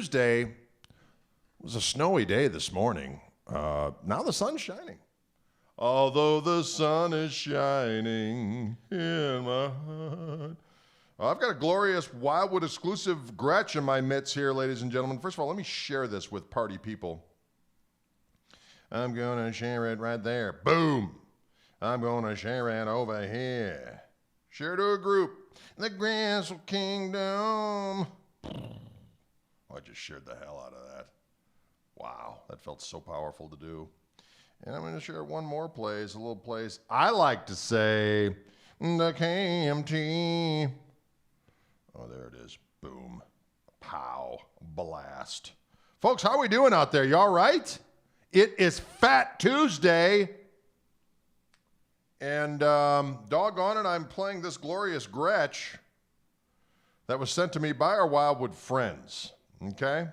Tuesday. It was a snowy day this morning. Now the sun's shining. Although the sun is shining in my heart. I've got a glorious Wildwood exclusive Gretsch in my mitts here, ladies and gentlemen. First of all, let me share this with party people. I'm going to share it right there. Boom. I'm going to share it over here. Share to a group. The Grassel Kingdom. Oh, I just shared the hell out of that. Wow, that felt so powerful to do. And I'm going to share one more place, a little place I like to say, the KMT. Oh, there it is. Boom. Pow. Blast. Folks, how are we doing out there? You all right? It is Fat Tuesday. And doggone it, I'm playing this glorious Gretsch that was sent to me by our Wildwood friends. Okay?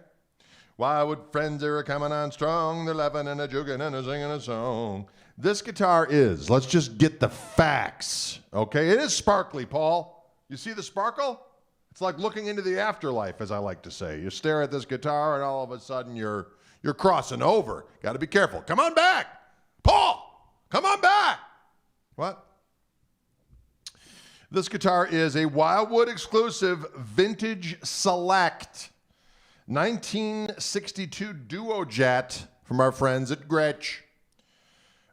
Wildwood friends are coming on strong. They're laughing and they're joking and they're singing a song. This guitar is, let's just get the facts. Okay? It is sparkly, Paul. You see the sparkle? It's like looking into the afterlife, as I like to say. You stare at this guitar and all of a sudden you're crossing over. Got to be careful. Come on back. Paul, come on back. What? This guitar is a Wildwood exclusive vintage select 1962 Duo Jet from our friends at Gretsch.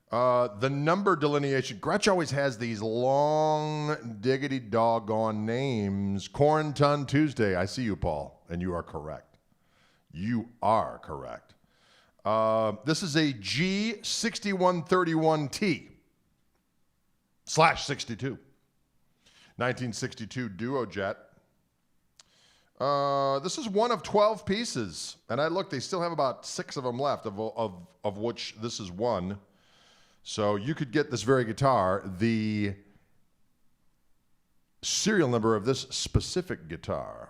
The number delineation, Gretsch always has these long diggity doggone names. Quarantine Tuesday. I see you, Paul, and you are correct. You are correct. This is a G6131T /62. 1962 Duo Jet. This is one of 12 pieces. And I looked, they still have about 6 of them left, of which this is one. So you could get this very guitar. The serial number of this specific guitar.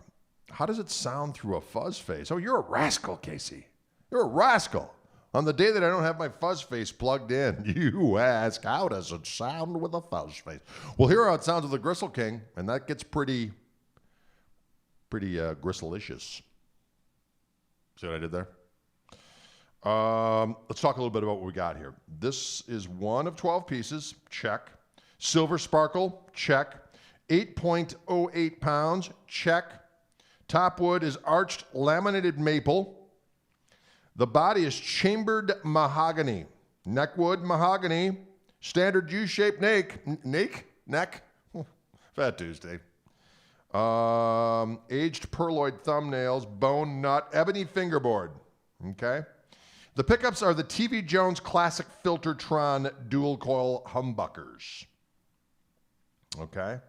How does it sound through a fuzz face? Oh, you're a rascal, Casey. You're a rascal. On the day that I don't have my fuzz face plugged in, you ask, how does it sound with a fuzz face? Well, here are how it sounds with the Gristle King, and that gets pretty gristlicious. See what I did there? Let's talk a little bit about what we got here. This is one of 12 pieces, check. Silver sparkle, check. 8.08 pounds, check. Top wood is arched laminated maple. The body is chambered mahogany. Neck wood mahogany. Standard U-shaped neck. Fat Tuesday. Aged pearloid thumbnails, bone nut, ebony fingerboard. Okay. The pickups are the TV Jones Classic Filtertron dual coil humbuckers. Okay.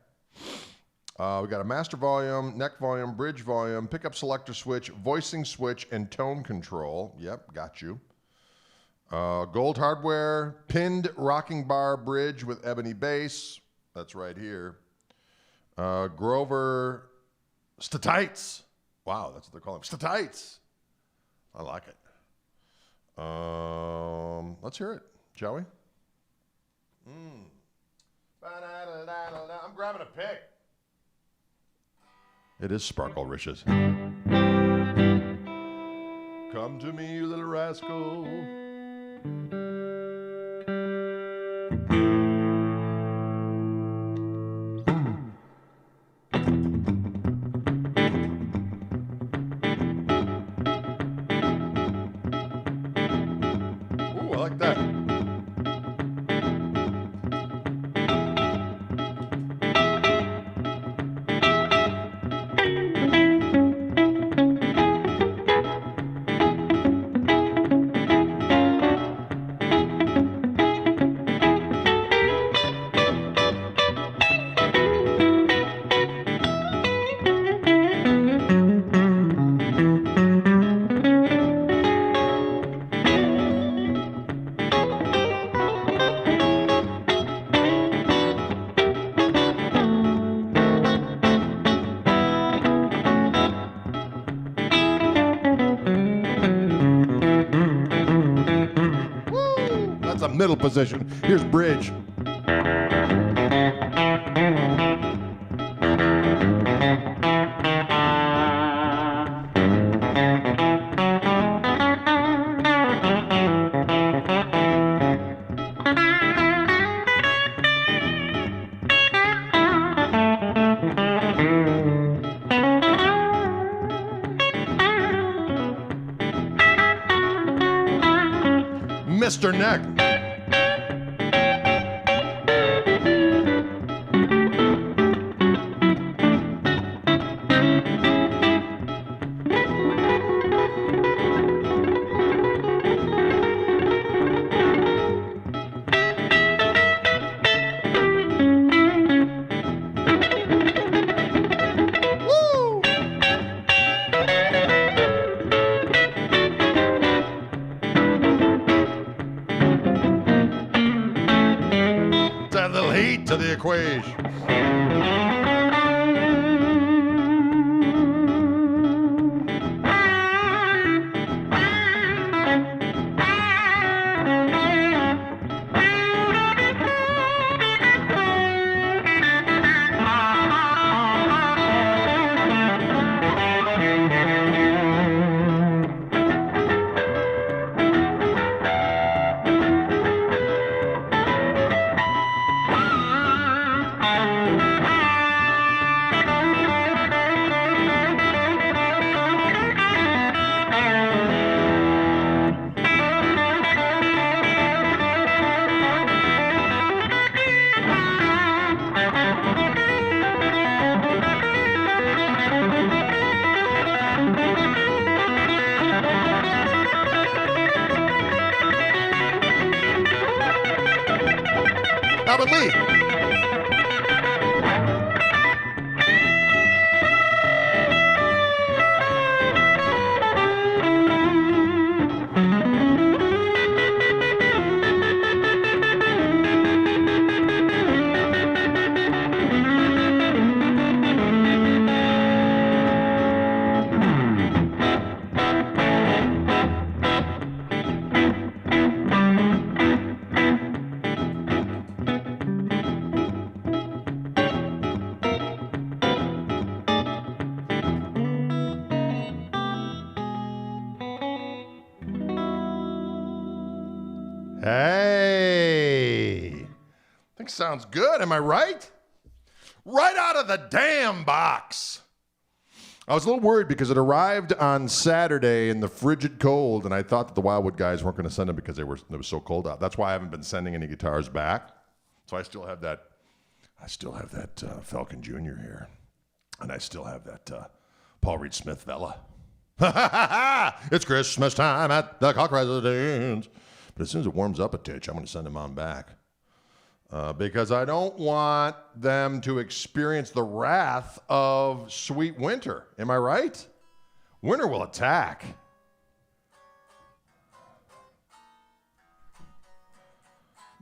We got a master volume, neck volume, bridge volume, pickup selector switch, voicing switch, and tone control. Yep, got you. Gold hardware, pinned rocking bar bridge with ebony bass. That's right here. Grover Statites. Wow, that's what they're calling them. Statites. I like it. Let's hear it, shall we? I'm grabbing a pick. It is Sparkle Riches. Come to me, you little rascal. Ooh, I like that. Middle position. Here's bridge. Mr. Neck. To the equation. Albert Lee. Hey, I think sounds good. Am I right? Right out of the damn box. I was a little worried because it arrived on Saturday in the frigid cold, and I thought that the Wildwood guys weren't going to send them because it was so cold out. That's why I haven't been sending any guitars back. So I still have that. Falcon Jr. here, and I still have that Paul Reed Smith Vela. It's Christmas time at the Koch residence. But as soon as it warms up a titch, I'm going to send them on back. Because I don't want them to experience the wrath of sweet winter. Am I right? Winter will attack.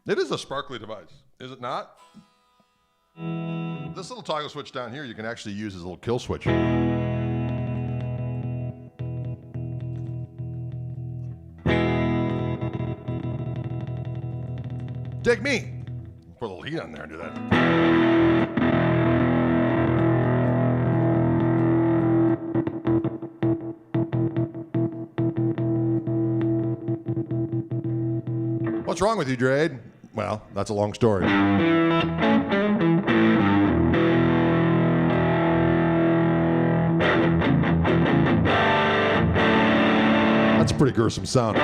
It is a sparkly device, is it not? This little toggle switch down here, you can actually use as a little kill switch. Dig me. Put a little heat on there and do that. What's wrong with you, Drade? Well, that's a long story. That's a pretty gruesome sound.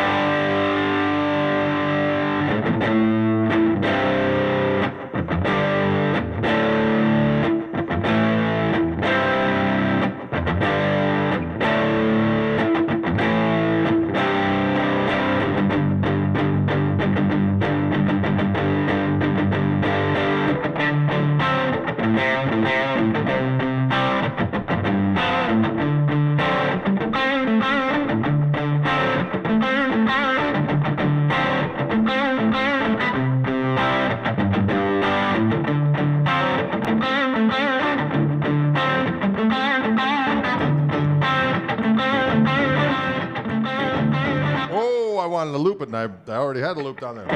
To loop it, and I already had a loop down there.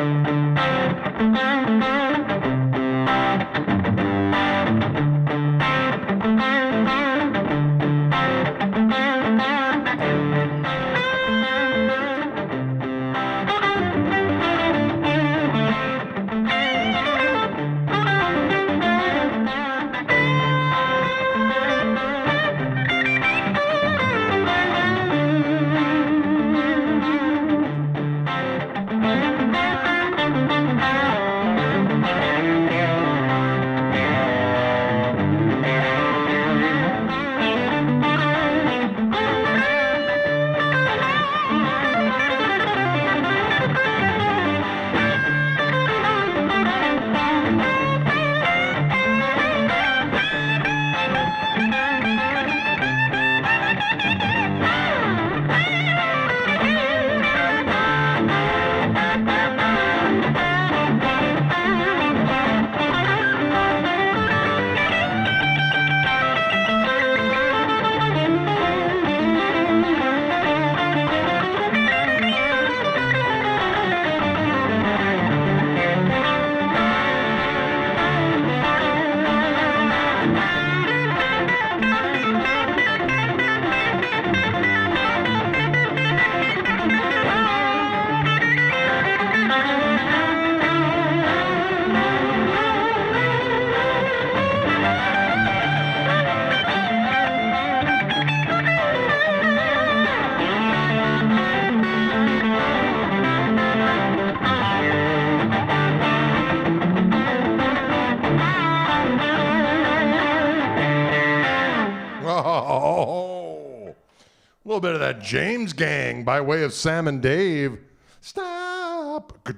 little bit of that James Gang by way of Sam and Dave. Stop. The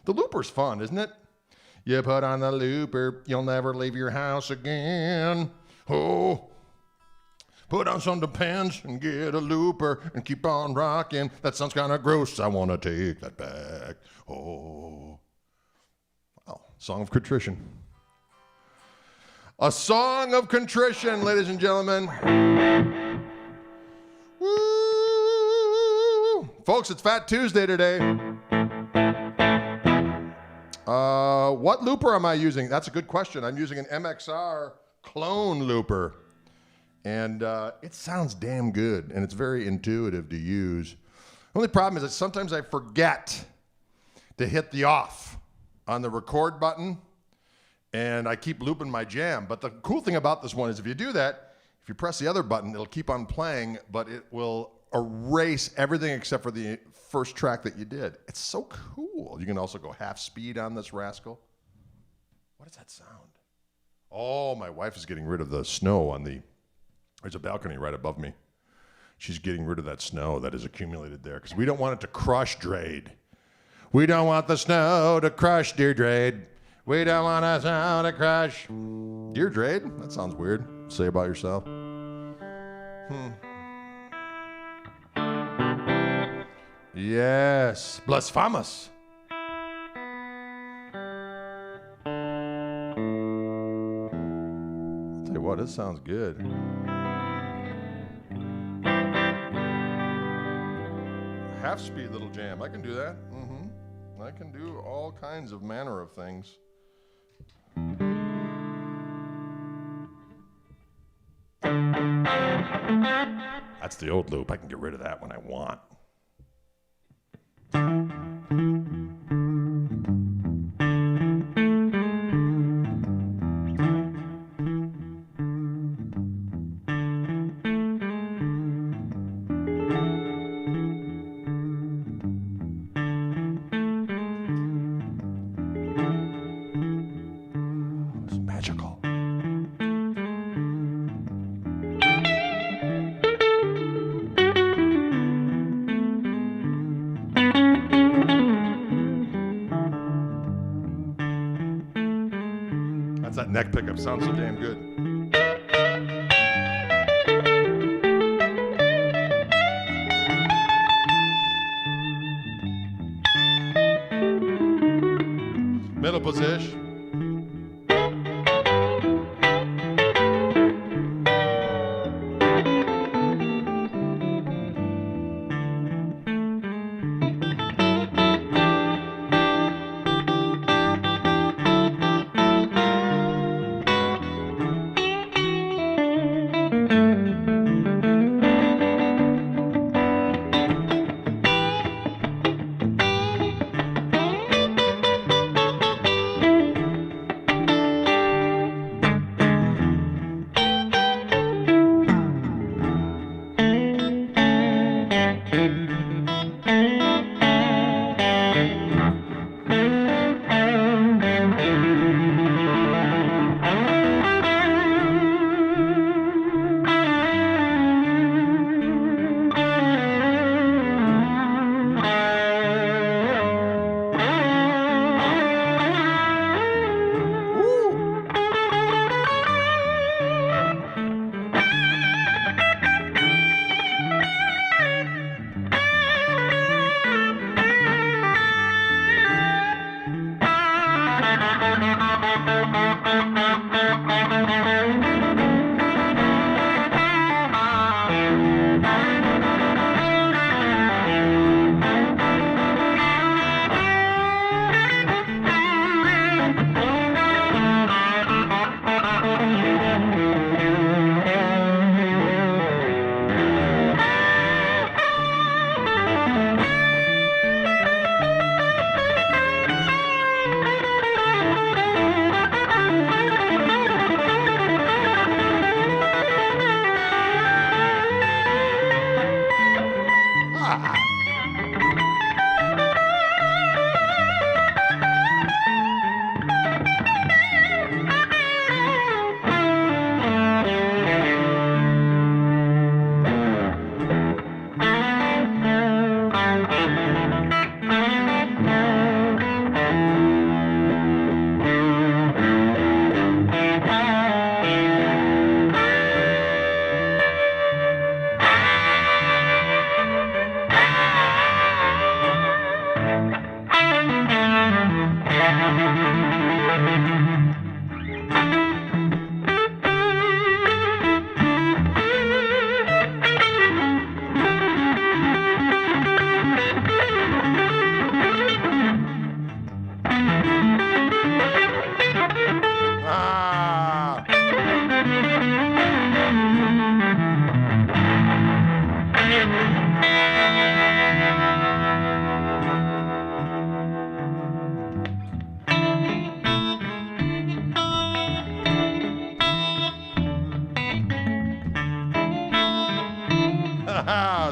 looper's fun, isn't it? You put on the looper, you'll never leave your house again. Oh, put on some Depends and get a looper and keep on rocking. That sounds kind of gross. I want to take that back. Oh. Wow. Song of contrition. A song of contrition, ladies and gentlemen. Woo! Folks, it's Fat Tuesday today. What looper am I using? That's a good question. I'm using an MXR clone looper. And it sounds damn good, and it's very intuitive to use. The only problem is that sometimes I forget to hit the off on the record button, and I keep looping my jam. But the cool thing about this one is if you do that, if you press the other button, it'll keep on playing, but it will erase everything except for the first track that you did. It's so cool. You can also go half speed on this rascal. What does that sound? Oh, my wife is getting rid of the snow on the... There's a balcony right above me. She's getting rid of that snow that is accumulated there because we don't want it to crush Drade. We don't want the snow to crush, dear Drade. We don't want the snow to crush. Dear Drade? That sounds weird. Say about yourself. Yes. Blasphemous. I'll tell you what, this sounds good. Half-speed little jam. I can do that. I can do all kinds of manner of things. That's the old loop. I can get rid of that when I want. That neck pickup sounds so damn good. Middle position.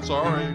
Sorry.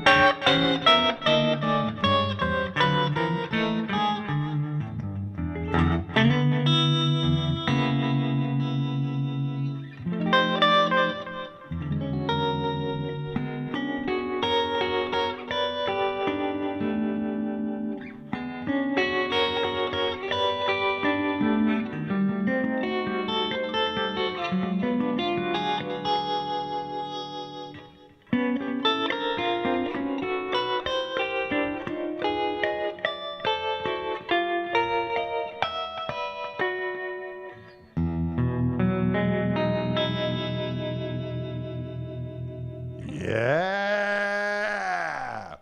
Yeah.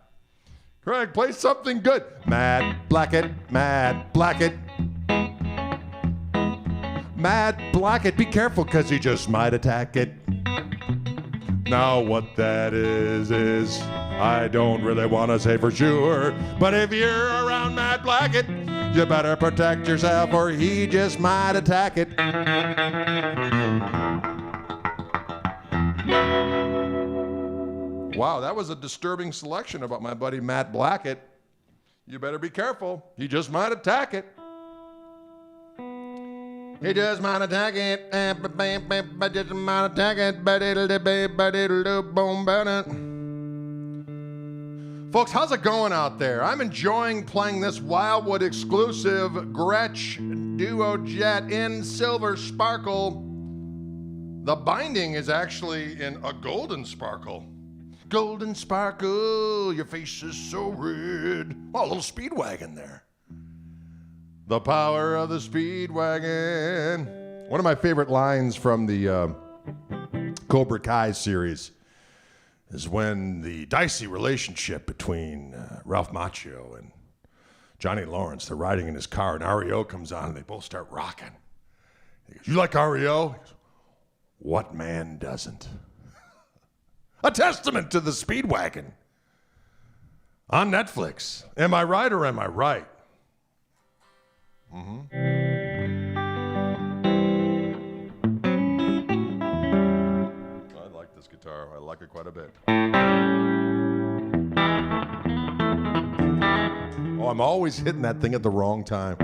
Craig, play something good. Mad Blackett, Mad Blackett. Mad Blackett, be careful because he just might attack it. Now what that is I don't really want to say for sure, but if you're around Mad Blackett, you better protect yourself or he just might attack it. Wow, that was a disturbing selection about my buddy Matt Blackett. You better be careful. He just might attack it. He just might attack it. But just might attack it. But it'll do boom, folks, how's it going out there? I'm enjoying playing this Wildwood exclusive Gretsch Duo Jet in silver sparkle. The binding is actually in a golden sparkle. Golden sparkle, your face is so red. Oh, a little Speedwagon there. The power of the Speedwagon. One of my favorite lines from the Cobra Kai series is when the dicey relationship between Ralph Macchio and Johnny Lawrence, they're riding in his car, and REO comes on, and they both start rocking. He goes, "You like REO?" He goes, "What man doesn't?" A testament to the Speedwagon on Netflix. Am I right or am I right? Mm-hmm. I like this guitar. I like it quite a bit. Oh, I'm always hitting that thing at the wrong time.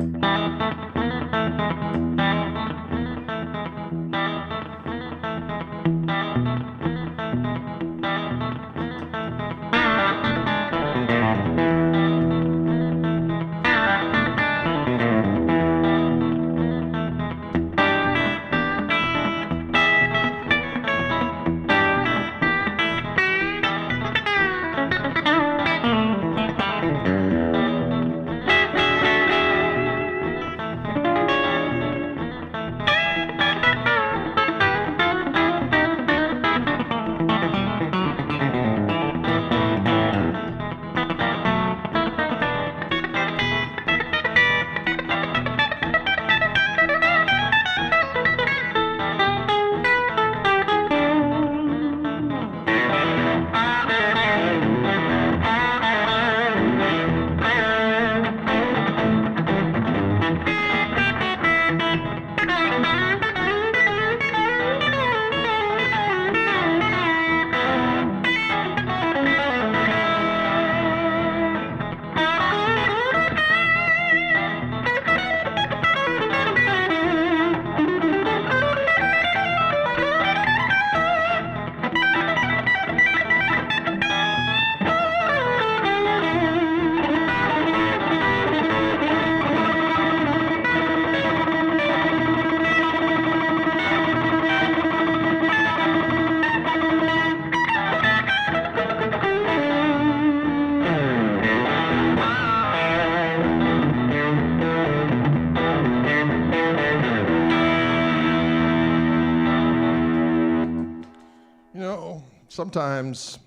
Sometimes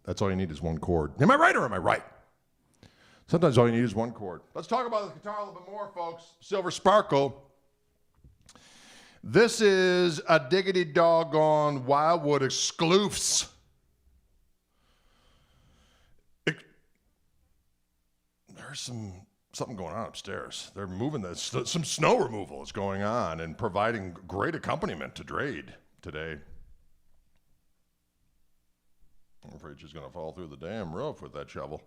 that's all you need is one chord. Am I right or am I right? Sometimes all you need is one chord. Let's talk about the guitar a little bit more, folks. Silver Sparkle. This is a diggity doggone Wildwood exclusive. There's something going on upstairs. They're moving this. Some snow removal is going on and providing great accompaniment to Drade today. I'm afraid she's going to fall through the damn roof with that shovel.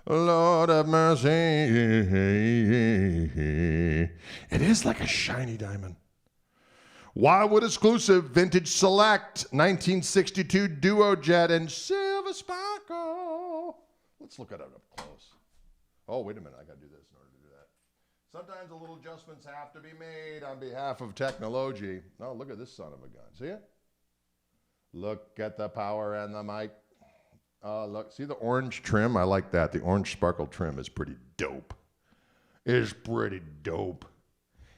Lord have mercy. It is like a shiny diamond. Wildwood exclusive vintage select 1962 duo jet and silver sparkle. Let's look at it up close. Oh, wait a minute. I got to do this in order to do that. Sometimes a little adjustments have to be made on behalf of technology. Oh, look at this son of a gun. See it? Look at the power and the mic. Look, see the orange trim? I like that. The orange sparkle trim is pretty dope. It's pretty dope.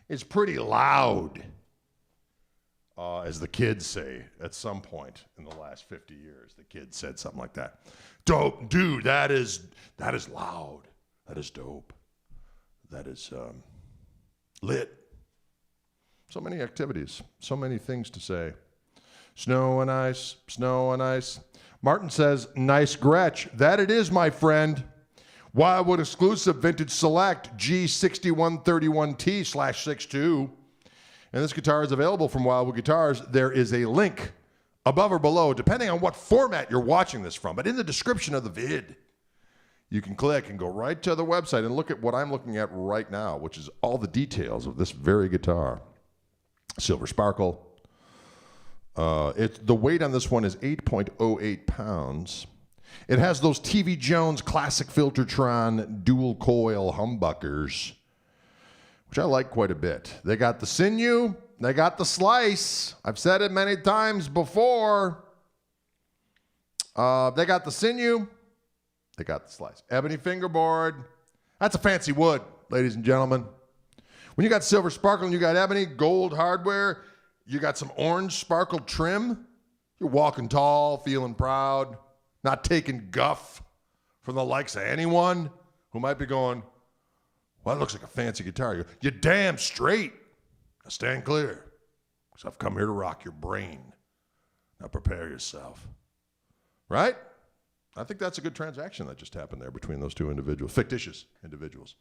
It's pretty loud, as the kids say at some point in the last 50 years. The kids said something like that. Dope, dude, that is loud. That is dope. That is lit. So many activities, so many things to say. Snow and ice, snow and ice. Martin says, nice Gretsch. That it is, my friend. Wildwood exclusive vintage select G6131T/62. And this guitar is available from Wildwood Guitars. There is a link above or below, depending on what format you're watching this from. But in the description of the vid, you can click and go right to the website and look at what I'm looking at right now, which is all the details of this very guitar. Silver sparkle. The weight on this one is 8.08 pounds. It has those TV Jones classic Filtertron dual coil humbuckers, which I like quite a bit. They got the sinew, they got the slice. I've said it many times before. They got the sinew, they got the slice. Ebony fingerboard. That's a fancy wood, ladies and gentlemen. When you got silver sparkle and you got ebony, gold hardware, you got some orange sparkle trim, you're walking tall, feeling proud, not taking guff from the likes of anyone who might be going, well, that looks like a fancy guitar. You're damn straight. Now stand clear, because I've come here to rock your brain. Now prepare yourself. Right? I think that's a good transaction that just happened there between those two individuals, fictitious individuals.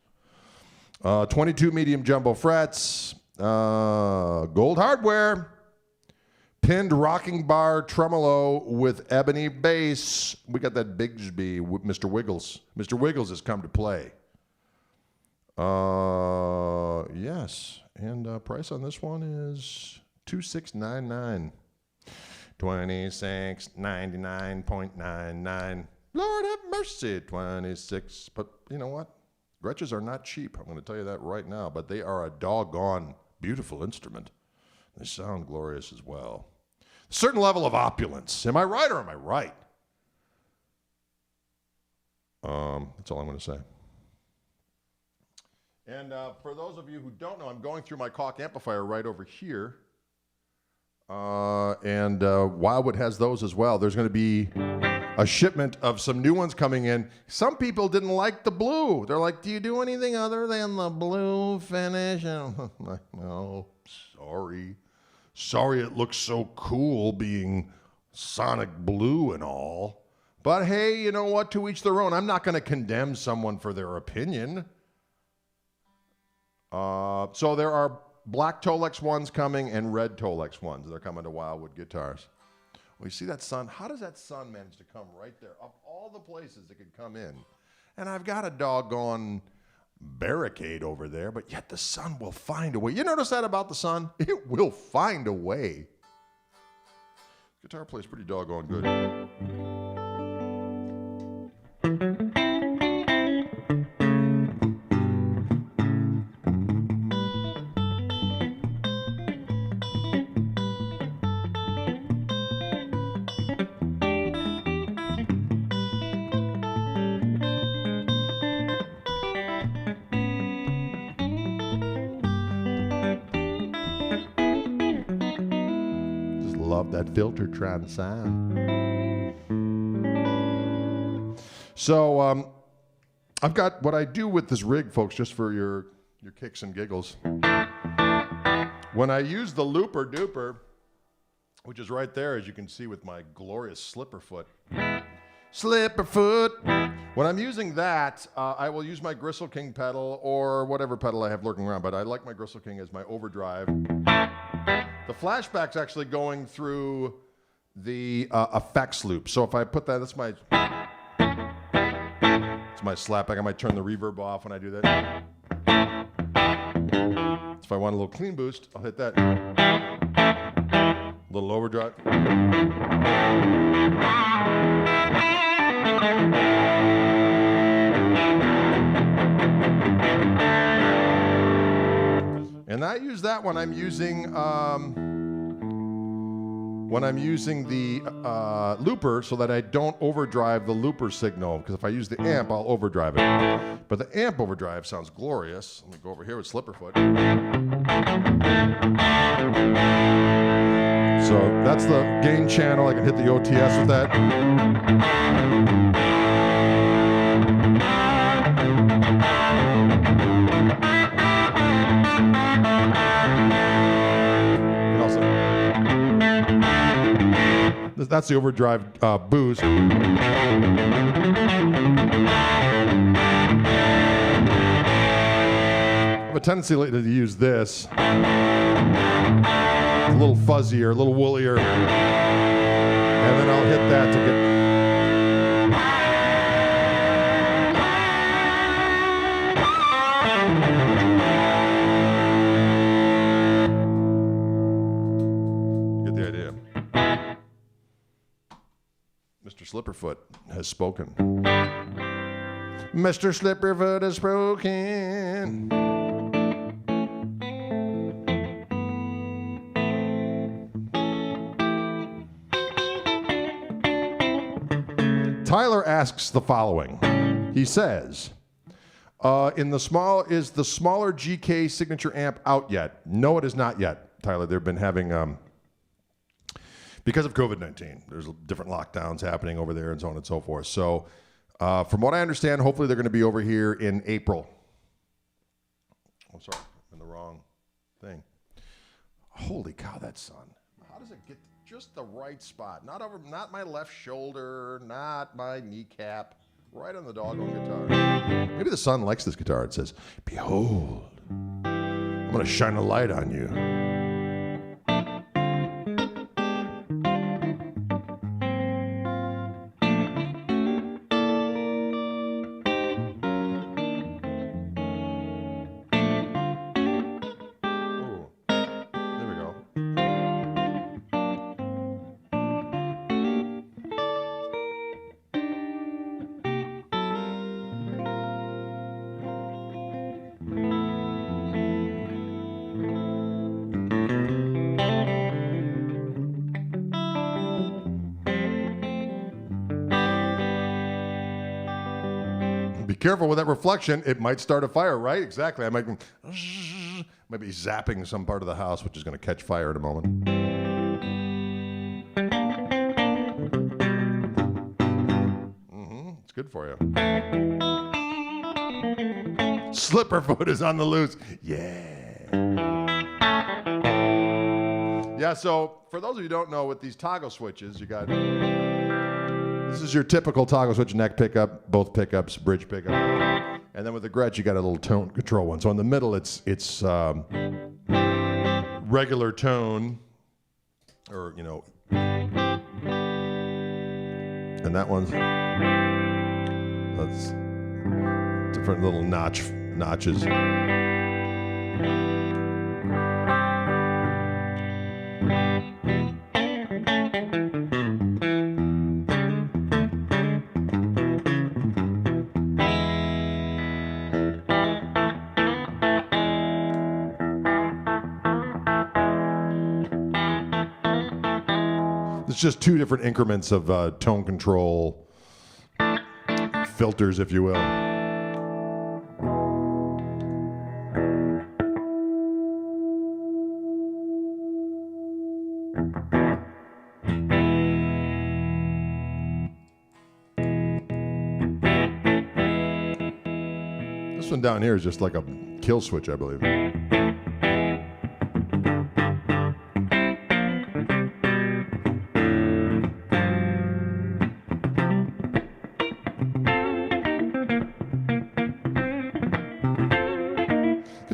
22 medium jumbo frets, gold hardware, pinned rocking bar tremolo with ebony bass. We got that Bigsby, Mr. Wiggles. Mr. Wiggles has come to play. Yes, and price on this one is $2,699. $26.99.99. Lord have mercy, 26. But you know what? Gretches are not cheap. I'm going to tell you that right now. But they are a doggone beautiful instrument. They sound glorious as well. A certain level of opulence. Am I right or am I right? That's all I'm going to say. And for those of you who don't know, I'm going through my Koch amplifier right over here. And Wildwood has those as well. There's going to be a shipment of some new ones coming in. Some people didn't like the blue. They're like, do you do anything other than the blue finish? And I'm like, no, sorry. Sorry it looks so cool being sonic blue and all. But hey, you know what? To each their own. I'm not going to condemn someone for their opinion. So there are black Tolex ones coming and red Tolex ones. They're coming to Wildwood Guitars. Well, you see that sun? How does that sun manage to come right there? Of all the places it could come in. And I've got a doggone barricade over there, but yet the sun will find a way. You notice that about the sun? It will find a way. Guitar plays pretty doggone good. Love that Filtertron sound. So I've got what I do with this rig, folks, just for your kicks and giggles. When I use the looper duper, which is right there, as you can see with my glorious slipper foot. Slipper foot. When I'm using that, I will use my Gristle King pedal or whatever pedal I have lurking around, but I like my Gristle King as my overdrive. The flashback's actually going through the effects loop. So if I put that, it's my slapback. I might turn the reverb off when I do that. So if I want a little clean boost, I'll hit that. A little overdrive. And I use that when I'm using the looper, so that I don't overdrive the looper signal. Because if I use the amp, I'll overdrive it. But the amp overdrive sounds glorious. Let me go over here with Slipperfoot. So that's the gain channel. I can hit the OTS with that. That's the overdrive boost. I have a tendency lately to use this. It's a little fuzzier, a little woollier. And then I'll hit that to get... Mr. Slipperfoot has spoken. Mr. Slipperfoot has spoken. Tyler asks the following. He says, is the smaller GK signature amp out yet? No, it is not yet, Tyler. They've been having... because of COVID-19, there's different lockdowns happening over there and so on and so forth. So from what I understand, hopefully they're going to be over here in April. Oh, sorry, I'm in the wrong thing. Holy cow, that sun. How does it get just the right spot? Not my left shoulder, not my kneecap, right on the doggone guitar. Maybe the sun likes this guitar. It says, behold, I'm going to shine a light on you. Be careful with that reflection. It might start a fire, right? Exactly. I might be zapping some part of the house, which is going to catch fire in a moment. It's good for you. Slipperfoot is on the loose. Yeah. Yeah, so for those of you who don't know, with these toggle switches, you got... This is your typical toggle switch neck pickup, both pickups, bridge pickup. And then with the Gretsch, you got a little tone control one. So in the middle, it's regular tone, or, you know. And that one's, that's different little notches. It's just two different increments of tone control filters, if you will. This one down here is just like a kill switch, I believe.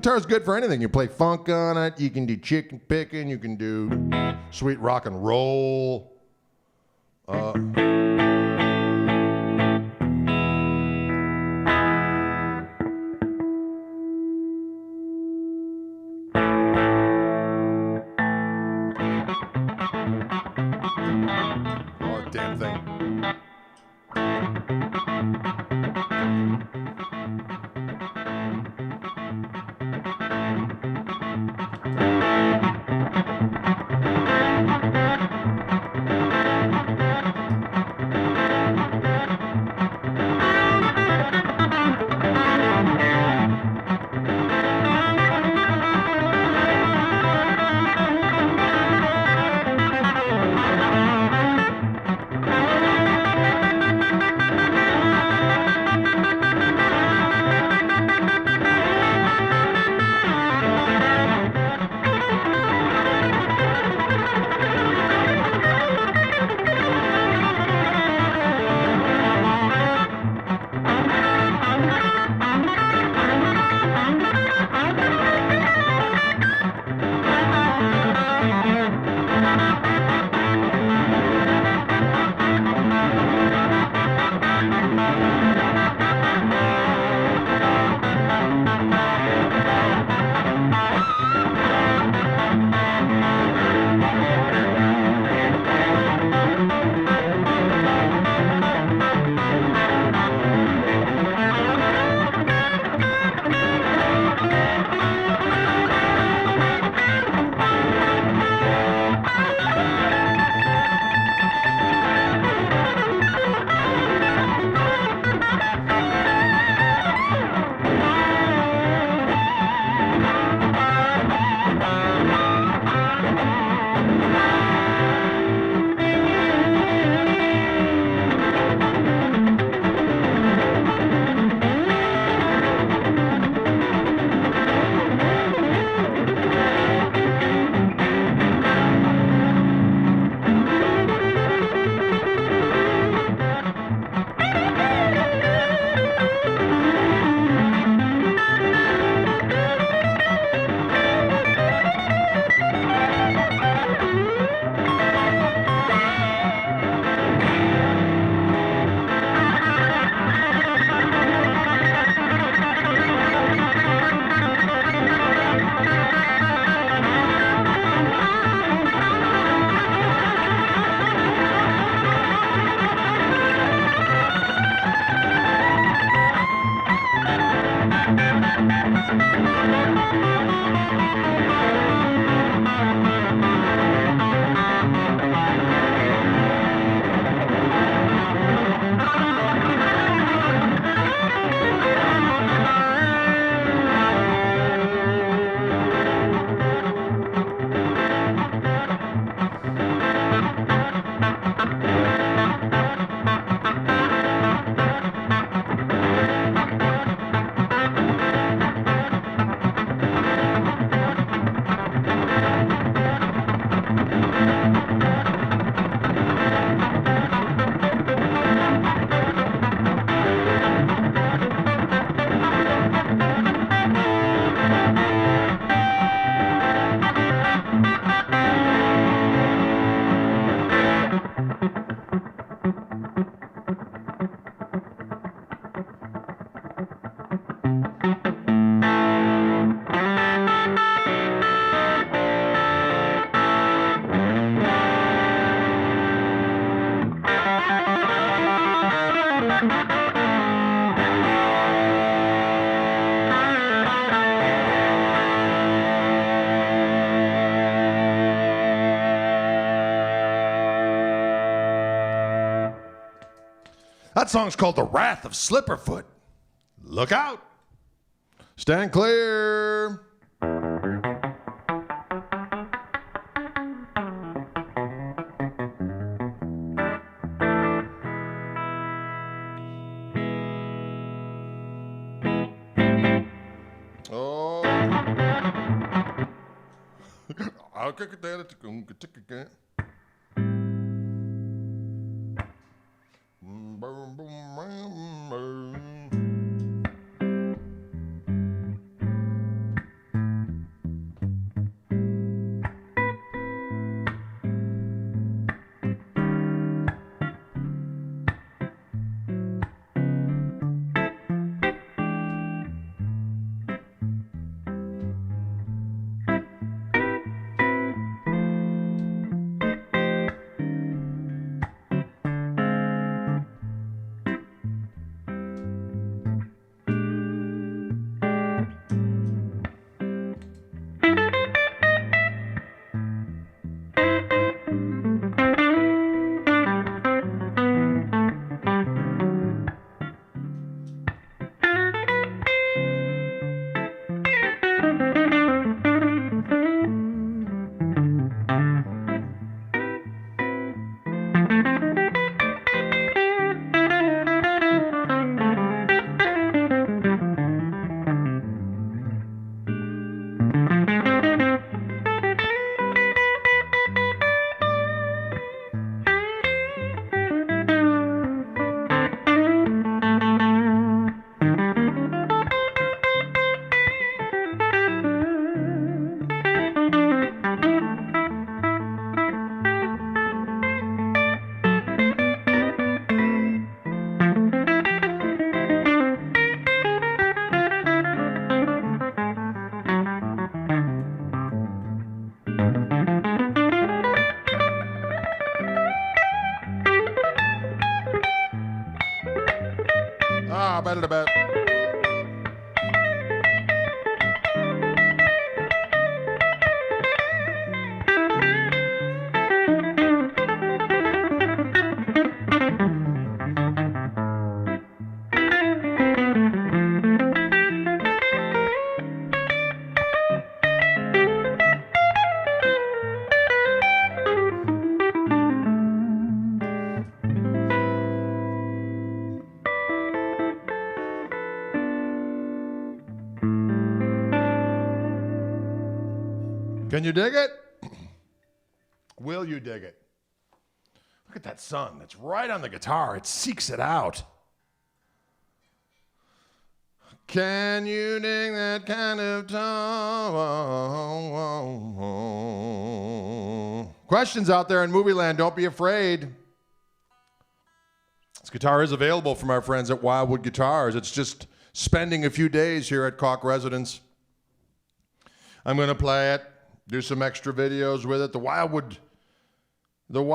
guitar is good for anything. You play funk on it. You can do chicken picking. You can do sweet rock and roll. Oh, damn thing. That song's called The Wrath of Slipperfoot. Look out. Stand clear. Oh. I'll kick it down. Can you dig it? Will you dig it? Look at that sun. It's right on the guitar. It seeks it out. Can you dig that kind of tone? Questions out there in movie land, don't be afraid. This guitar is available from our friends at Wildwood Guitars. It's just spending a few days here at Koch residence. I'm going to play it, do some extra videos with it. The Wildwood 30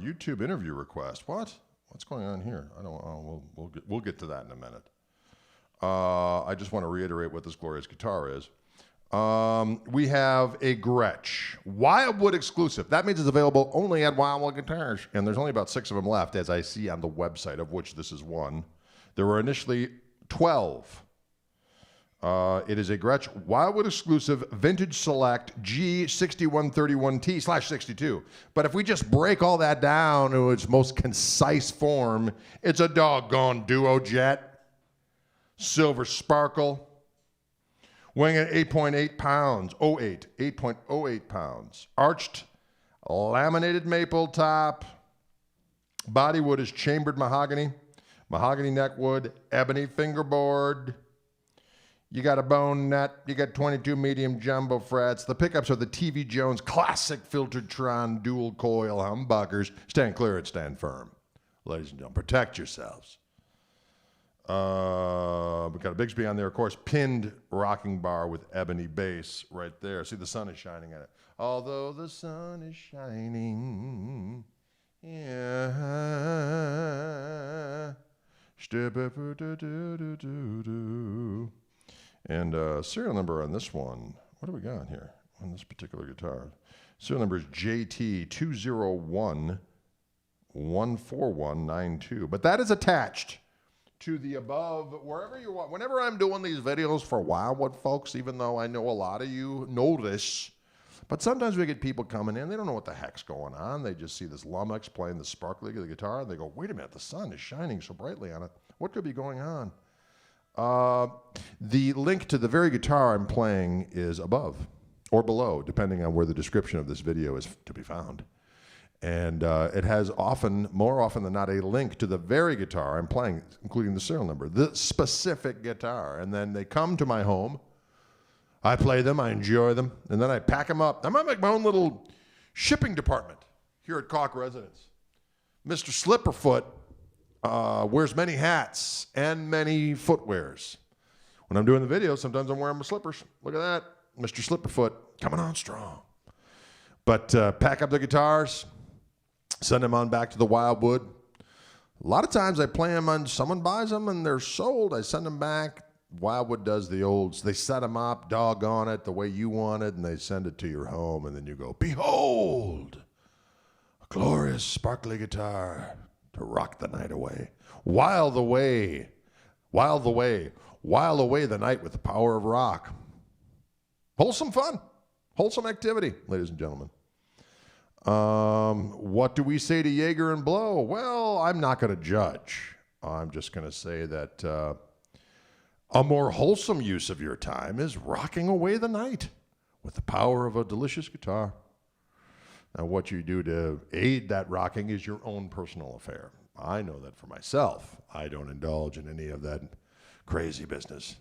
YouTube interview request. What? What's going on here? I don't. We'll get to that in a minute. I just want to reiterate what this glorious guitar is. We have a Gretsch Wildwood exclusive. That means it's available only at Wildwood Guitars, and there's only about 6 of them left, as I see on the website, of which this is one. There were initially 12. It is a Gretsch Wildwood exclusive Vintage Select G6131T/62. But if we just break all that down to its most concise form, it's a doggone duo jet, silver sparkle, weighing at 8.8 pounds, 8.08 pounds, arched laminated maple top, body wood is chambered mahogany, mahogany neckwood, ebony fingerboard. You got a bone nut. You got 22 medium jumbo frets. The pickups are the TV Jones classic filtered Tron dual coil humbuckers. Stand clear and stand firm. Ladies and gentlemen, protect yourselves. We got a Bigsby on there, of course, pinned rocking bar with ebony base right there. See, the sun is shining at it. Although the sun is shining, yeah. And serial number on this one, what do we got here on this particular guitar? Serial number is JT20114192. But that is attached to the above, wherever you want. Whenever I'm doing these videos for Wildwood folks, even though I know a lot of you know this, but sometimes we get people coming in, they don't know what the heck's going on. They just see this Lummox playing the sparkly of the guitar, and they go, wait a minute, the sun is shining so brightly on it. What could be going on? The link to the very guitar I'm playing is above or below, depending on where the description of this video is to be found. And it has more often than not, a link to the very guitar I'm playing, including the serial number, the specific guitar. And then they come to my home. I play them, I enjoy them, and then I pack them up. I'm going to make my own little shipping department here at Koch residence. Mr. Slipperfoot wears many hats and many footwears. When I'm doing the video, sometimes I'm wearing my slippers. Look at that. Mr. Slipperfoot coming on strong. But pack up the guitars, send them on back to the Wildwood. A lot of times I play them on, someone buys them and they're sold. I send them back. Wildwood does the olds. They set them up, doggone it, the way you want it, and they send it to your home. And then you go, behold, a glorious, sparkly guitar to rock the night away. While away the night with the power of rock. Wholesome fun. Wholesome activity, ladies and gentlemen. What do we say to Jaeger and Blow? Well, I'm not going to judge. I'm just going to say that a more wholesome use of your time is rocking away the night with the power of a delicious guitar. Now, what you do to aid that rocking is your own personal affair. I know that for myself. I don't indulge in any of that crazy business.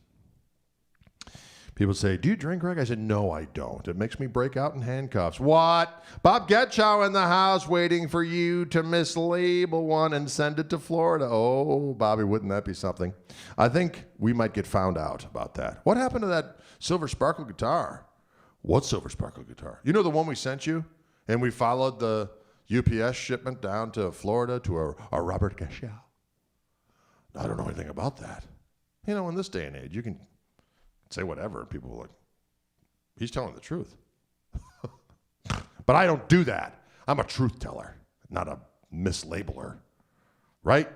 People say, do you drink, Greg? I said, no, I don't. It makes me break out in handcuffs. What? Bob Getchow in the house waiting for you to mislabel one and send it to Florida. Oh, Bobby, wouldn't that be something? I think we might get found out about that. What happened to that silver sparkle guitar? What silver sparkle guitar? You know the one we sent you? And we followed the UPS shipment down to Florida to a Robert Koch. I don't know anything about that. You know, in this day and age, you can say whatever, and people are like, he's telling the truth. But I don't do that. I'm a truth teller, not a mislabeler. Right?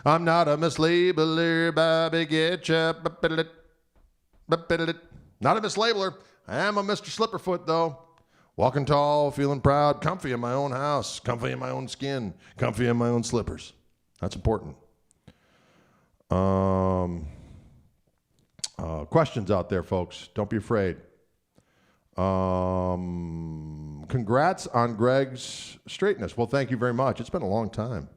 I'm not a mislabeler, Bobby, get ya. Not a mislabeler. I am a Mr. Slipperfoot, though. Walking tall, feeling proud, comfy in my own house, comfy in my own skin, comfy in my own slippers. That's important. Questions out there, folks. Don't be afraid. Congrats on Greg's straightness. Well, thank you very much. It's been a long time.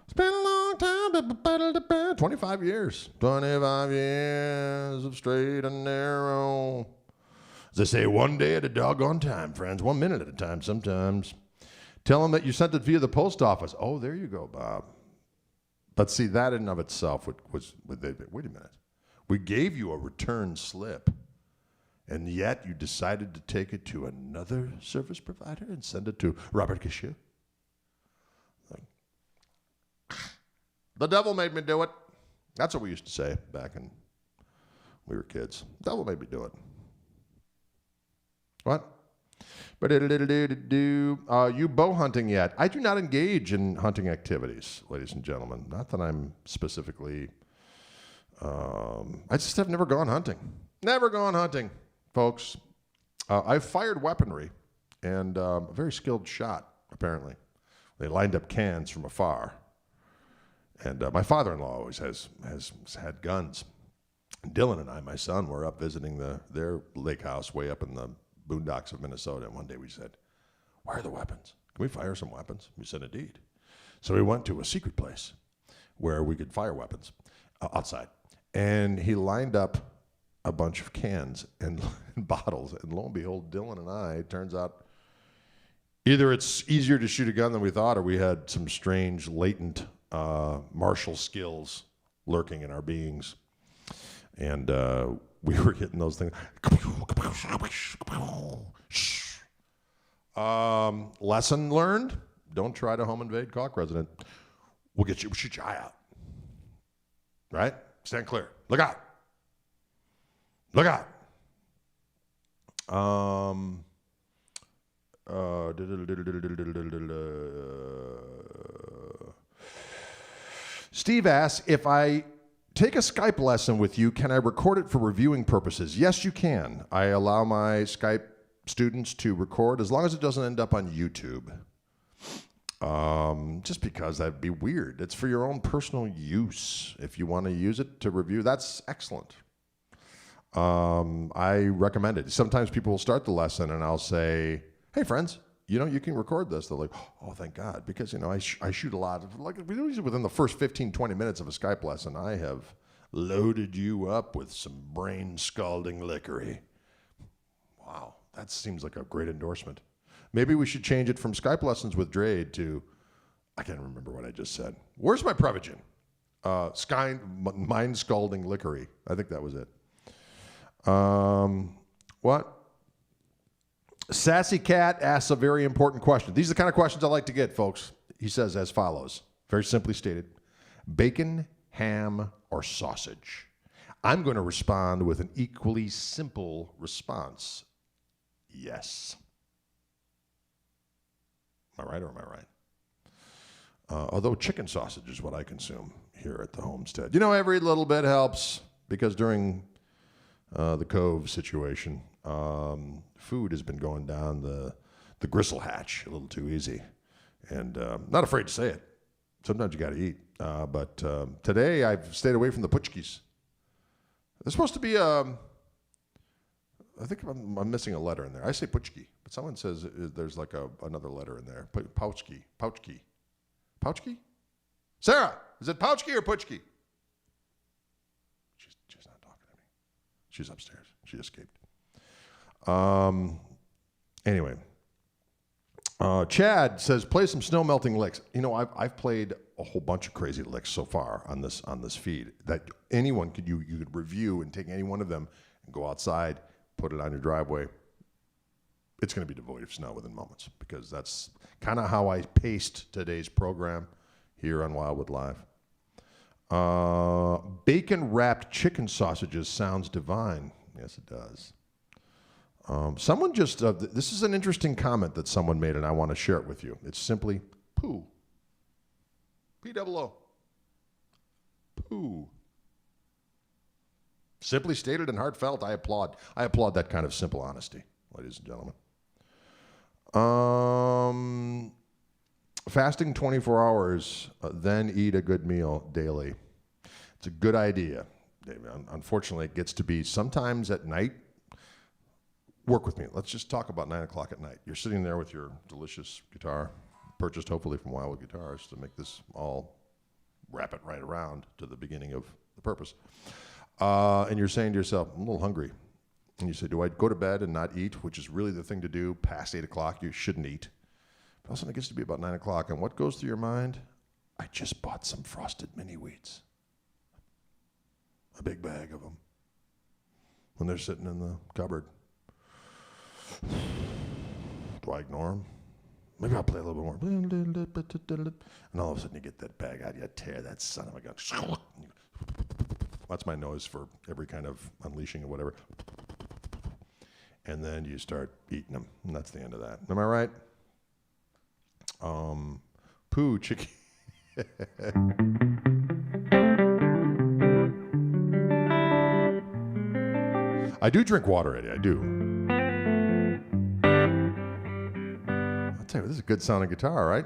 It's been a long time. 25 years. 25 years of straight and narrow. As they say, one day at a doggone time, friends. 1 minute at a time sometimes. Tell them that you sent it via the post office. Oh, there you go, Bob. But see, that in and of itself was wait a minute. We gave you a return slip, and yet you decided to take it to another service provider and send it to Robert Koch? The devil made me do it. That's what we used to say back when we were kids. The devil made me do it. What? You bow hunting yet? I do not engage in hunting activities, ladies and gentlemen. Not that I'm specifically... I just have never gone hunting. Never gone hunting, folks. I've fired weaponry and a very skilled shot, apparently. They lined up cans from afar. And my father-in-law always has had guns. Dylan and I, my son, were up visiting their lake house way up in the boondocks of Minnesota. And one day we said, where are the weapons? Can we fire some weapons? We said, indeed. So we went to a secret place where we could fire weapons outside. And he lined up a bunch of cans and bottles. And lo and behold, Dylan and I, it turns out, either it's easier to shoot a gun than we thought, or we had some strange latent martial skills lurking in our beings. And we were hitting those things. Lesson learned: don't try to home invade Koch resident. We'll shoot your eye out. Right? Stand clear. Look out. Look out. Steve asks, if I take a Skype lesson with you, can I record it for reviewing purposes? Yes, you can. I allow my Skype students to record as long as it doesn't end up on YouTube. Just because that'd be weird. It's for your own personal use. If you want to use it to review, that's excellent. I recommend it. Sometimes people will start the lesson and I'll say, hey, friends, you can record this. They're like, oh, thank God. Because, I shoot a lot. Like within the first 15, 20 minutes of a Skype lesson, I have loaded you up with some brain-scalding lickery. Wow, that seems like a great endorsement. Maybe we should change it from Skype lessons with Drade to, I can't remember what I just said. Where's my Prevagen? Mind-scalding lickery. I think that was it. What? Sassy Cat asks a very important question. These are the kind of questions I like to get, folks. He says as follows, very simply stated: bacon, ham, or sausage? I'm going to respond with an equally simple response. Yes. Am I right or am I right? Although chicken sausage is what I consume here at the homestead. Every little bit helps, because during the Cove situation, food has been going down the gristle hatch a little too easy. And not afraid to say it. Sometimes you got to eat. But today I've stayed away from the puchkis. There's supposed to be I think I'm missing a letter in there. I say puchki, but someone says there's like another letter in there. Pouchki. Sarah, is it pouchki or puchki? She's not talking to me. She's upstairs. She escaped. Anyway, Chad says, play some snow melting licks. I've played a whole bunch of crazy licks so far on this feed that anyone you could review and take any one of them and go outside, put it on your driveway. it's going to be devoid of snow within moments, because that's kind of how I paced today's program here on Wildwood Live. Bacon-wrapped chicken sausages sounds divine. Yes, it does. Someone just, this is an interesting comment that someone made, and I want to share it with you. It's simply poo. P-double-O. Poo. Simply stated and heartfelt, I applaud. I applaud that kind of simple honesty, ladies and gentlemen. Fasting 24 hours, then eat a good meal daily. It's a good idea. Unfortunately, it gets to be sometimes at night. Work with me. Let's just talk about 9 o'clock at night. You're sitting there with your delicious guitar, purchased hopefully from Wildwood Guitars to make this all wrap it right around to the beginning of the purpose. And you're saying to yourself, I'm a little hungry. And you say, do I go to bed and not eat, which is really the thing to do past 8 o'clock? You shouldn't eat. But all of a sudden it gets to be about 9 o'clock. And what goes through your mind? I just bought some frosted mini wheats. A big bag of them. When they're sitting in the cupboard. Do I ignore them? Maybe I'll play a little bit more. And all of a sudden you get that bag out, you tear that son of a gun. That's my noise for every kind of unleashing or whatever. And then you start eating them, and that's the end of that. Am I right? Poo, chicken. I do drink water, Eddie, I do. I'll tell you, this is a good sounding guitar, right?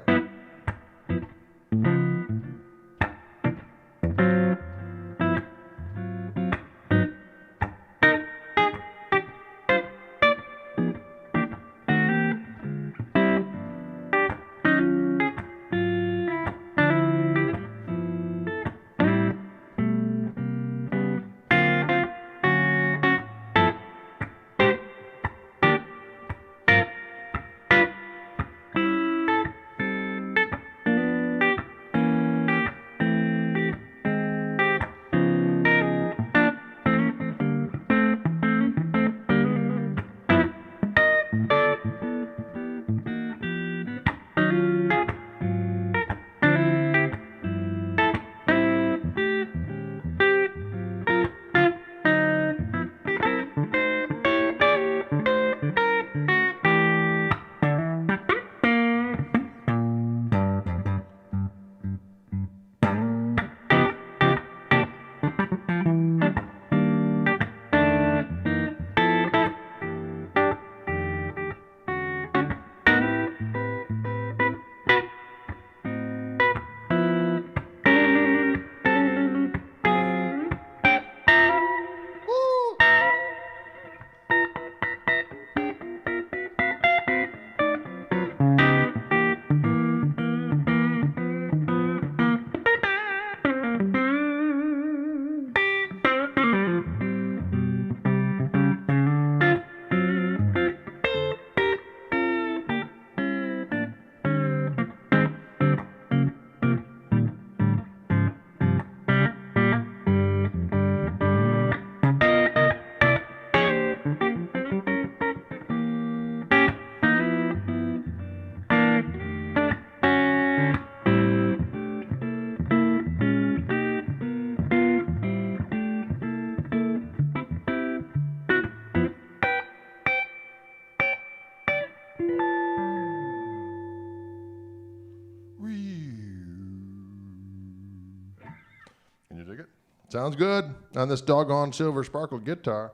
Sounds good on this doggone silver sparkle guitar.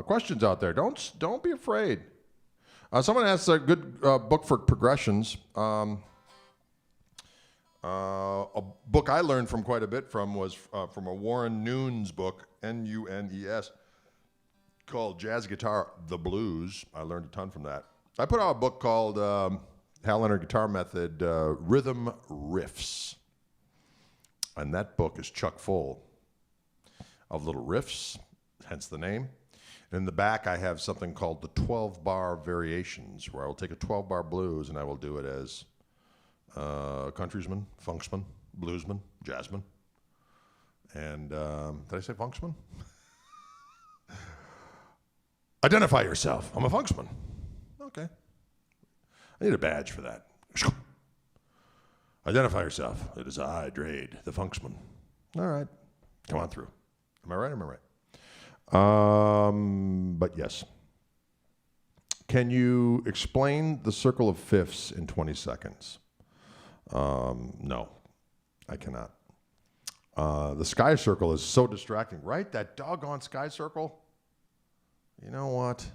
Questions out there? Don't be afraid. Someone asked a good book for progressions. A book I learned from quite a bit from was from a Warren Nunes book, Nunes, called Jazz Guitar, The Blues. I learned a ton from that. I put out a book called Hal Leonard Guitar Method, Rhythm Riffs. And that book is chock full of little riffs, hence the name. And in the back, I have something called the 12-bar variations, where I will take a 12-bar blues and I will do it as Countryman, funksman, bluesman, jazzman. And did I say funksman? Identify yourself. I'm a funksman. Okay. I need a badge for that. Identify yourself. It is I, Drade, the funksman. All right. Come on through. Am I right or am I right? But yes. Can you explain the circle of fifths in 20 seconds? No, I cannot. The sky circle is so distracting, right? That doggone sky circle. You know what?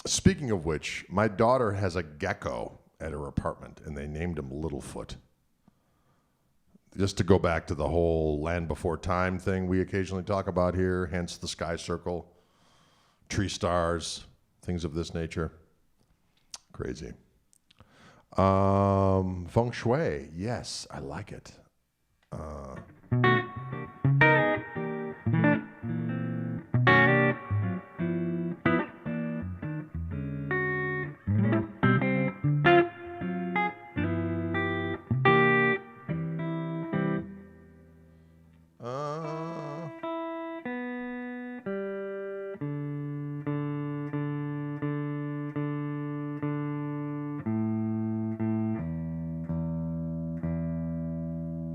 Speaking of which, my daughter has a gecko at her apartment, and they named him Littlefoot. Just to go back to the whole land before time thing we occasionally talk about here, hence the sky circle, tree stars, things of this nature. Crazy. Feng Shui, yes, I like it.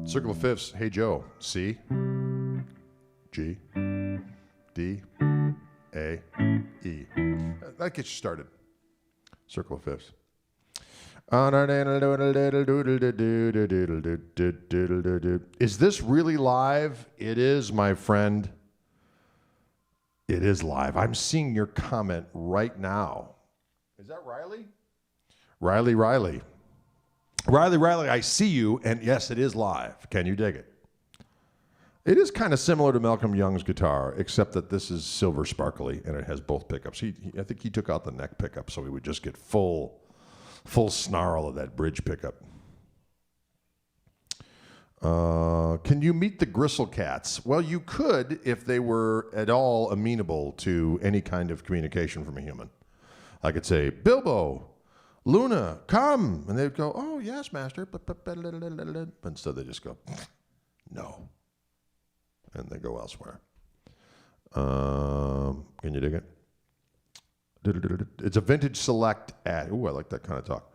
Circle of fifths. Hey Joe. C, G, D, A, E. That gets you started. Circle of fifths. Is this really live? It is, my friend. It is live. I'm seeing your comment right now. Is that Riley? Riley, I see you, and yes, it is live. Can you dig it? It is kind of similar to Malcolm Young's guitar, except that this is silver sparkly, and it has both pickups. I think he took out the neck pickup, so we would just get full snarl of that bridge pickup. Can you meet the gristle cats? Well, you could if they were at all amenable to any kind of communication from a human. I could say, Bilbo, Luna, come. And they'd go, oh, yes, master. But instead they just go, no. And they go elsewhere. Can you dig it? It's a vintage select ad. Ooh, I like that kind of talk.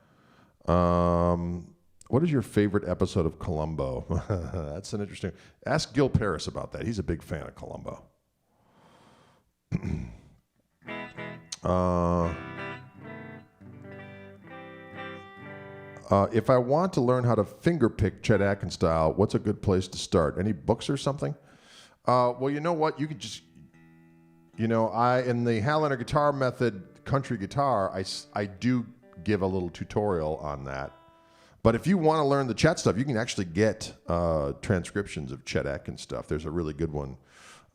What is your favorite episode of Columbo? That's an interesting... Ask Gil Paris about that. He's a big fan of Columbo. If I want to learn how to fingerpick Chet Atkins style, what's a good place to start? Any books or something? Well, you know what? You could just... in the Highlander Guitar Method country guitar, I do give a little tutorial on that. But if you want to learn the Chet stuff, you can actually get transcriptions of Chet Atkins stuff. There's a really good one.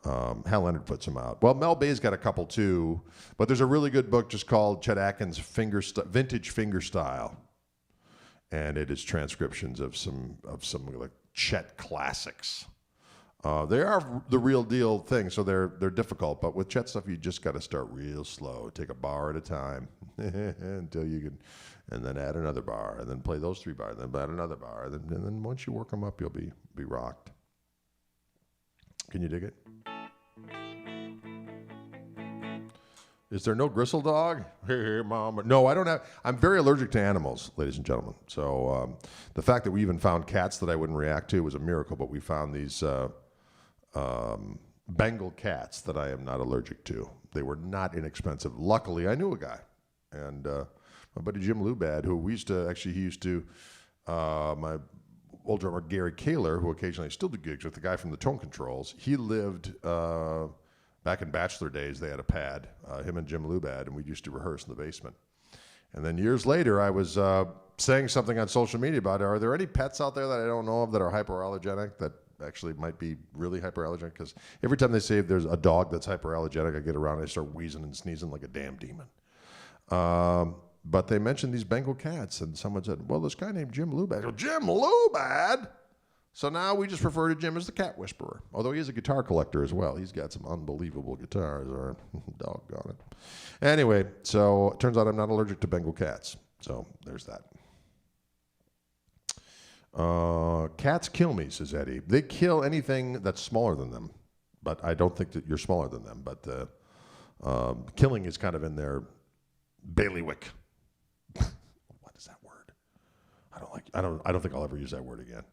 Hal Leonard puts them out. Well, Mel Bay's got a couple too, but there's a really good book just called Chet Atkins Vintage Finger Style, and it is transcriptions of some like Chet classics. They are the real deal thing, so they're difficult. But with Chet stuff, you just got to start real slow. Take a bar at a time until you can, and then add another bar, and then play those 3 bars, then add another bar, and then once you work them up, you'll be rocked. Can you dig it? Is there no gristle dog? Hey, mama. No, I don't have. I'm very allergic to animals, ladies and gentlemen. So the fact that we even found cats that I wouldn't react to was a miracle. But we found these Bengal cats that I am not allergic to. They were not inexpensive. Luckily, I knew a guy, and my buddy Jim Lubad, who my old drummer Gary Kaler, who occasionally still do gigs with, the guy from the Tone Controls. He lived back in bachelor days. They had a pad, him and Jim Lubad, and we used to rehearse in the basement. And then years later, I was saying something on social media about, are there any pets out there that I don't know of that are hyperallergenic that actually might be really hyperallergenic? Because every time they say there's a dog that's hyperallergenic, I get around and I start wheezing and sneezing like a damn demon. But they mentioned these Bengal cats, and someone said, well, this guy named Jim Lubad. Go, Jim Lubad? So now we just refer to Jim as the Cat Whisperer, although he is a guitar collector as well. He's got some unbelievable guitars, or doggone it. Anyway, so it turns out I'm not allergic to Bengal cats. So there's that. Cats kill me, says Eddie. They kill anything that's smaller than them, but I don't think that you're smaller than them. But killing is kind of in their bailiwick. What is that word? I don't think I'll ever use that word again.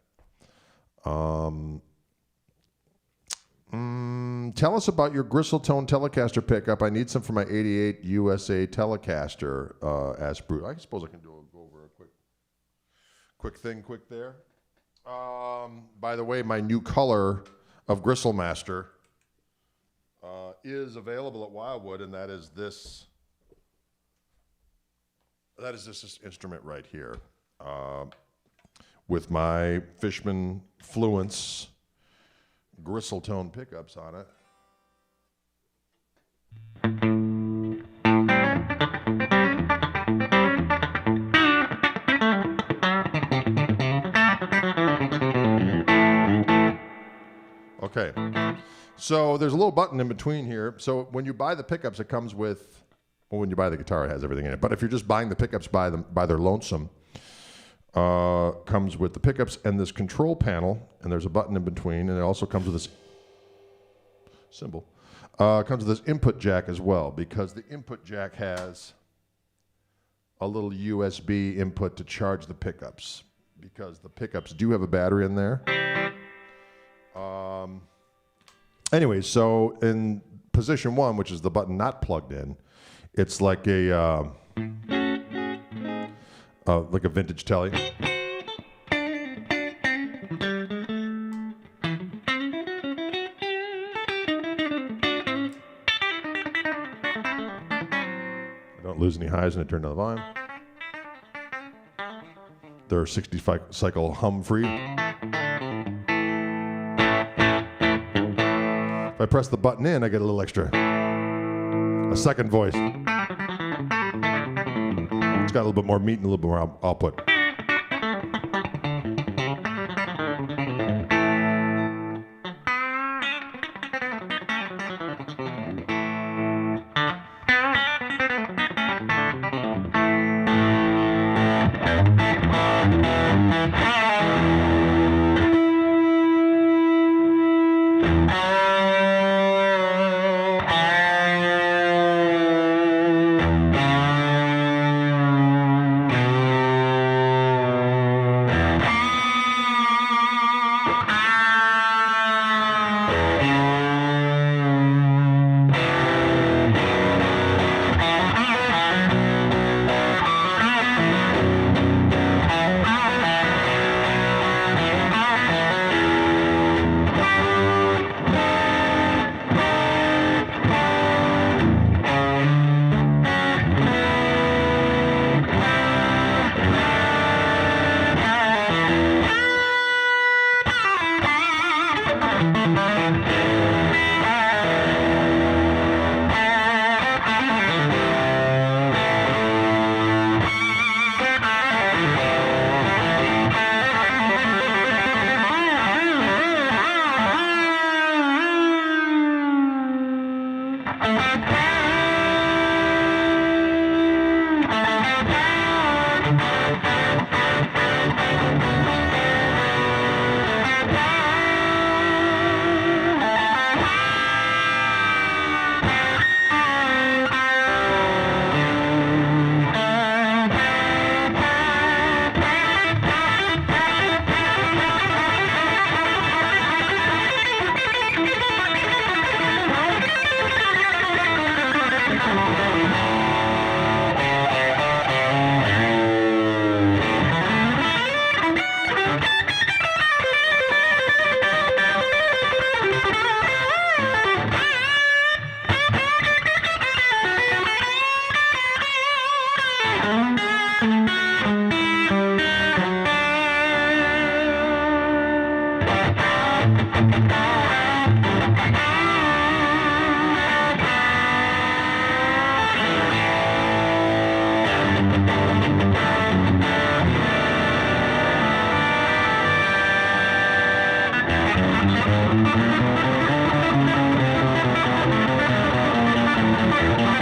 Tell us about your Gristle-tone Telecaster pickup. I need some for my 88 USA Telecaster, asked Bruce. I suppose I can go over a quick there. By the way, my new color of Gristle Master is available at Wildwood, and that is this instrument right here, with my Fishman Fluence Gristle-tone pickups on it. Okay, so there's a little button in between here. So when you buy the pickups, it comes with, well, when you buy the guitar, it has everything in it. But if you're just buying the pickups by their lonesome, comes with the pickups and this control panel, and there's a button in between, and it also comes with this symbol. Comes with this input jack as well, because the input jack has a little USB input to charge the pickups, because the pickups do have a battery in there. Anyway, so in position 1, which is the button not plugged in, it's like a vintage telly. I don't lose any highs when I turn down the volume. They're 65 cycle hum free. If I press the button in, I get a little extra, a second voice. It's got a little bit more meat and a little bit more output.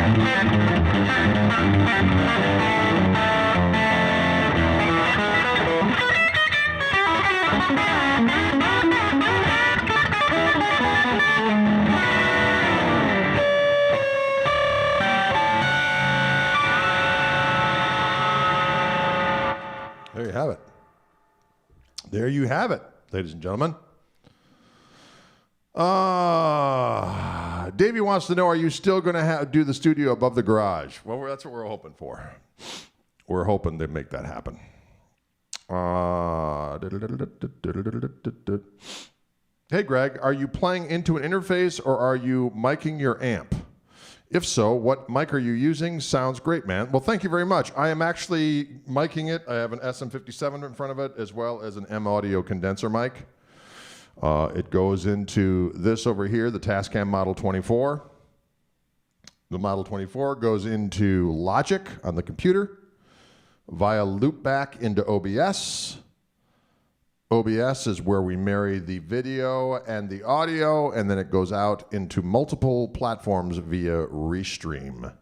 There you have it. There you have it, ladies and gentlemen. Davey wants to know, are you still going to do the studio above the garage? Well, that's what we're hoping for. We're hoping to make that happen. Hey, Greg, are you playing into an interface or are you miking your amp? If so, what mic are you using? Sounds great, man. Well, thank you very much. I am actually miking it. I have an SM57 in front of it as well as an M Audio condenser mic. It goes into this over here, the Tascam Model 24. The Model 24 goes into Logic on the computer via loopback into OBS. OBS is where we marry the video and the audio, and then it goes out into multiple platforms via Restream.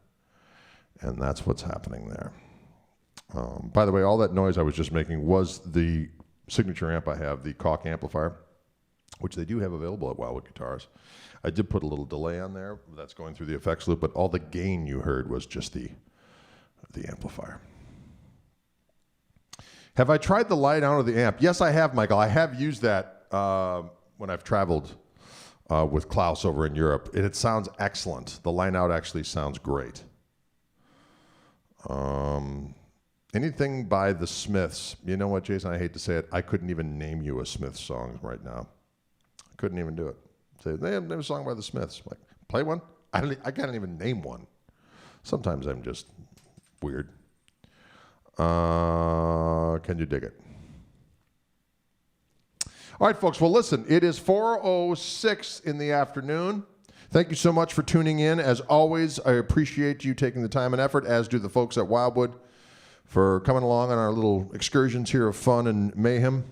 And that's what's happening there. By the way, all that noise I was just making was the signature amp I have, the Koch amplifier, which they do have available at Wildwood Guitars. I did put a little delay on there. That's going through the effects loop, but all the gain you heard was just the amplifier. Have I tried the line out of the amp? Yes, I have, Michael. I have used that when I've traveled with Klaus over in Europe. It sounds excellent. The line out actually sounds great. Anything by the Smiths. You know what, Jason? I hate to say it. I couldn't even name you a Smiths song right now. I couldn't even do it. Say, they have a song by the Smiths. Like, play one? I can't even name one. Sometimes I'm just weird. Can you dig it? All right, folks. Well, listen, it is 4:06 in the afternoon. Thank you so much for tuning in. As always, I appreciate you taking the time and effort, as do the folks at Wildwood, for coming along on our little excursions here of fun and mayhem.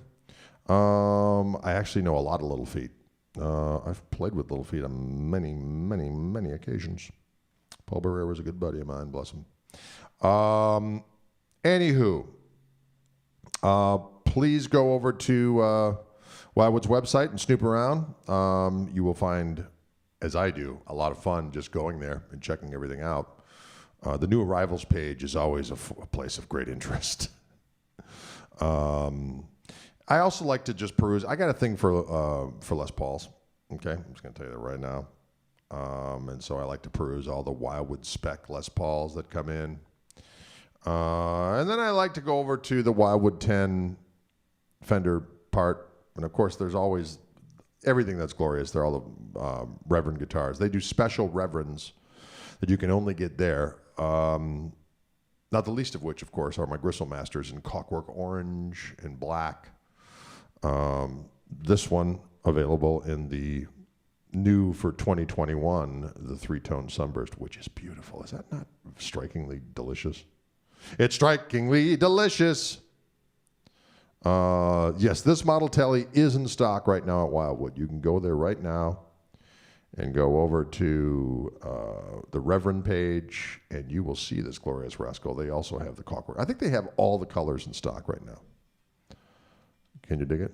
I actually know a lot of Little Feat. I've played with Little Feat on many, many, many occasions. Paul Barrera was a good buddy of mine, bless him. Anywho, please go over to Wildwood's website and snoop around. You will find, as I do, a lot of fun just going there and checking everything out. The new arrivals page is always a place of great interest. I also like to just peruse. I got a thing for Les Pauls. Okay, I'm just going to tell you that right now. And so I like to peruse all the Wildwood spec Les Pauls that come in. And then I like to go over to the Wildwood 10 Fender part. And of course, there's always everything that's glorious. They're all the Reverend guitars. They do special Reverends that you can only get there. Not the least of which, of course, are my Gristle Masters in Clockwork Orange and Black. This one available in the new for 2021, the three-tone Sunburst, which is beautiful. Is that not strikingly delicious? It's strikingly delicious. Yes, this model telly is in stock right now at Wildwood. You can go there right now and go over to the Reverend page, and you will see this glorious rascal. They also have the Clockwork. I think they have all the colors in stock right now. Can you dig it?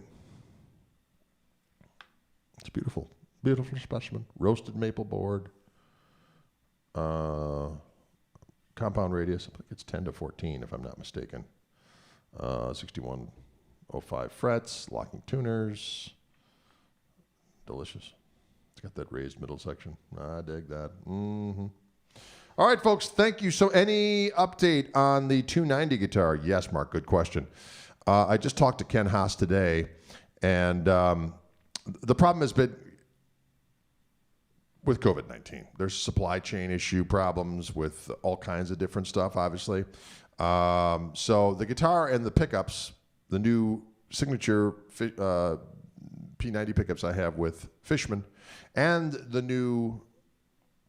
It's beautiful. Beautiful specimen. Roasted maple board. Compound radius, I think it's 10 to 14 if I'm not mistaken. 6105 frets, locking tuners. Delicious. It's got that raised middle section. I dig that. Mm-hmm. All right, folks, thank you. So any update on the 290 guitar? Yes, Mark, good question. I just talked to Ken Haas today, and the problem has been with COVID-19. There's supply chain issue problems with all kinds of different stuff, obviously. So the guitar and the pickups, the new signature P90 pickups I have with Fishman, and the new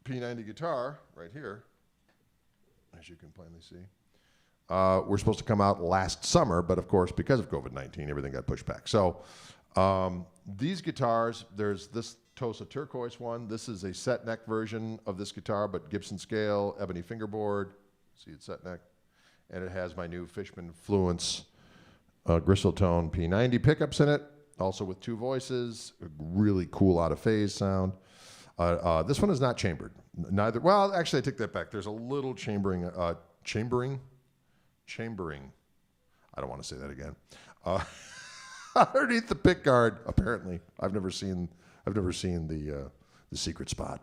P90 guitar right here, as you can plainly see, were supposed to come out last summer, but of course, because of COVID-19, everything got pushed back. So these guitars, there's this Tosa turquoise one. This is a set neck version of this guitar, but Gibson scale, ebony fingerboard. See, it's set neck. And it has my new Fishman Fluence Gristle-tone P90 pickups in it, also with 2 voices, a really cool out-of-phase sound. This one is not chambered. Neither. Well, actually, I take that back. There's a little chambering. Chambering. I don't want to say that again. Underneath the pick guard, apparently, I've never seen the secret spot.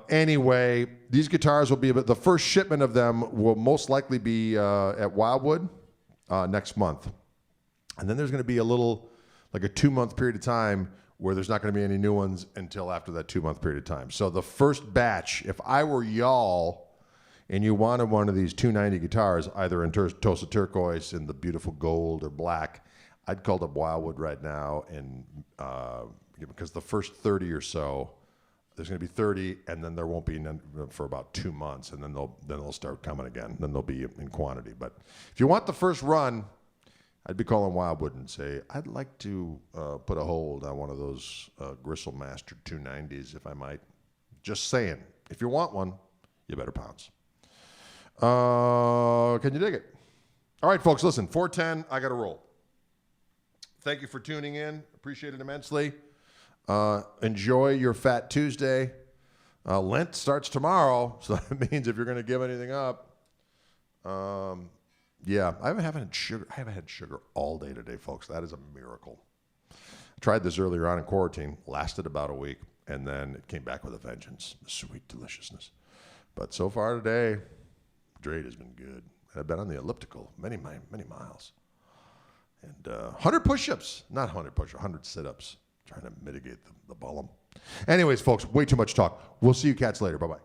Anyway, these guitars will be the first shipment of them will most likely be at Wildwood next month, and then there's going to be a 2-month period of time where there's not going to be any new ones until after that 2-month period of time. So the first batch, if I were y'all and you wanted one of these 290 guitars, either in Tosa turquoise in the beautiful gold or black, I'd call up Wildwood right now, and because the first 30 or so, there's going to be 30, and then there won't be none for about 2 months, and then they'll start coming again. Then they'll be in quantity. But if you want the first run, I'd be calling Wildwood and say, I'd like to put a hold on one of those Gristle Master 290s, if I might. Just saying. If you want one, you better pounce. Can you dig it? All right, folks, listen, 410, I got to roll. Thank you for tuning in. Appreciate it immensely. Enjoy your Fat Tuesday. Lent starts tomorrow, so that means if you're going to give anything up, yeah, I haven't had sugar all day today, folks. That is a miracle. I tried this earlier on in quarantine, lasted about a week, and then it came back with a vengeance. Sweet deliciousness. But so far today, Drade has been good. I've been on the elliptical many miles. And 100 push-ups, not 100 push-ups, 100 sit-ups, trying to mitigate the ballum. Anyways, folks, way too much talk. We'll see you cats later. Bye-bye.